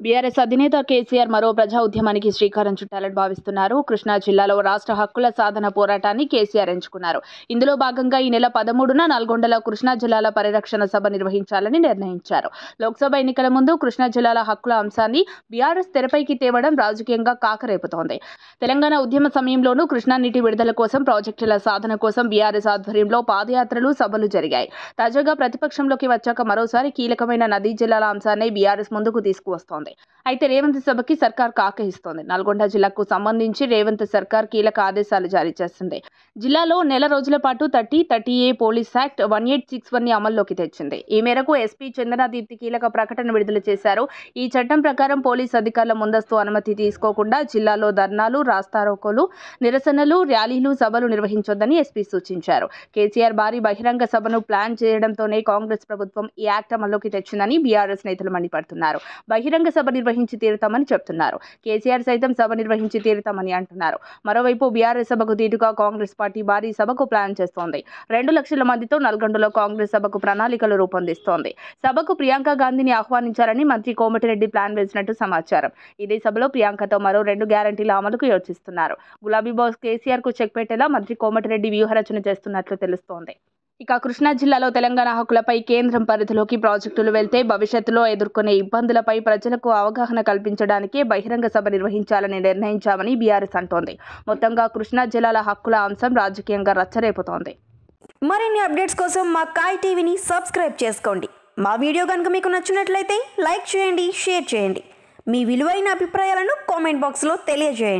BRS అధినేత కేసీఆర్ మరో ప్రజా ఉద్యమానికి శ్రీకారం చుట్టాలని భావిస్తున్నారు. కృష్ణా జిల్లాలో రాష్ట్ర హక్కుల సాధన పోరాటాన్ని కేసీఆర్ ఎంచుకున్నారు. ఇందులో భాగంగా ఈ నెల 13న నల్గొండలో కృష్ణా జిల్లాల పరిరక్షణ సభ నిర్వహించాలని నిర్ణయించారు. లోక్సభ ఎన్నికల ముందు కృష్ణా జిల్లాల హక్కుల అంశాన్ని బీఆర్ఎస్ తెరపైకి తేవడం రాజకీయంగా కాకరేపుతోంది. తెలంగాణ ఉద్యమ సమయంలోనూ కృష్ణా నీటి విడుదల కోసం, ప్రాజెక్టుల సాధన కోసం బీఆర్ఎస్ ఆధ్వర్యంలో పాదయాత్రలు, సభలు జరిగాయి. తాజాగా ప్రతిపక్షంలోకి వచ్చాక మరోసారి కీలకమైన నదీ జిల్లాల అంశాన్ని బీఆర్ఎస్ ముందుకు తీసుకువస్తోంది. అయితే రేవంత్ సభకి సర్కార్ కాకహిస్తోంది. నల్గొండ జిల్లాకు సంబంధించి రేవంత్ సర్కార్ కీలక ఆదేశాలు జారీ చేసింది. జిల్లాలో నెల రోజుల పాటు 30A పోలీస్ యాక్ట్ 1861ని అమల్లోకి తెచ్చింది. ఈ మేరకు ఎస్పీ చందనాదీప్తి కీలక ప్రకటన విడుదల చేశారు. ఈ చట్టం ప్రకారం పోలీస్ అధికారుల ముందస్తు అనుమతి తీసుకోకుండా జిల్లాలో ధర్నాలు, రాస్తారోకోలు, నిరసనలు, ర్యాలీలు, సభలు నిర్వహించొద్దని ఎస్పీ సూచించారు. కేసీఆర్ భారీ బహిరంగ సభను ప్లాన్ చేయడంతోనే కాంగ్రెస్ ప్రభుత్వం ఈ యాక్ట్ అమల్లోకి తెచ్చిందని బీఆర్ఎస్ నేతలు మండిపడుతున్నారు. బహిరంగ సభ నిర్వహించి తీరుతామని చెప్తున్నారు. కేసీఆర్ సైతం సభ నిర్వహించి తీరుతామని అంటున్నారు. మరోవైపు బీఆర్ఎస్ సభకు దీటుగా కాంగ్రెస్ పార్టీ భారీ సభకు ప్లాన్ చేస్తోంది. 2 లక్షల మందితో నల్గొండలో కాంగ్రెస్ సభకు ప్రణాళికలు రూపొందిస్తోంది. సభకు ప్రియాంక గాంధీని ఆహ్వానించాలని మంత్రి కోమటిరెడ్డి ప్లాన్ వేసినట్టు సమాచారం. ఇదే సభలో ప్రియాంకతో మరో 2 గ్యారంటీల అమలుకు యోచిస్తున్నారు. గులాబీ బాస్ కేసీఆర్ కు చెక్ పెట్టేలా మంత్రి కోమటిరెడ్డి వ్యూహరచన చేస్తున్నట్లు తెలుస్తోంది. ఇక కృష్ణా జిల్లాలో తెలంగాణ హక్కులపై కేంద్రం పరిధిలోకి ప్రాజెక్టులు వెళ్తే భవిష్యత్తులో ఎదుర్కొనే ఇబ్బందులపై ప్రజలకు అవగాహన కల్పించడానికే బహిరంగ సభ నిర్వహించాలని నిర్ణయించామని బీఆర్ఎస్ అంటోంది. మొత్తంగా కృష్ణా జిల్లాల హక్కుల అంశం రాజకీయంగా రచ్చరేపుతోంది. మరిన్ని అప్డేట్స్ కోసం మా కాయ్ టీవీని సబ్స్క్రైబ్ చేసుకోండి. మా వీడియో కనుక మీకు నచ్చినట్లయితే లైక్ చేయండి, షేర్ చేయండి. మీ విలువైన అభిప్రాయాలను కామెంట్ బాక్స్లో తెలియజేయండి.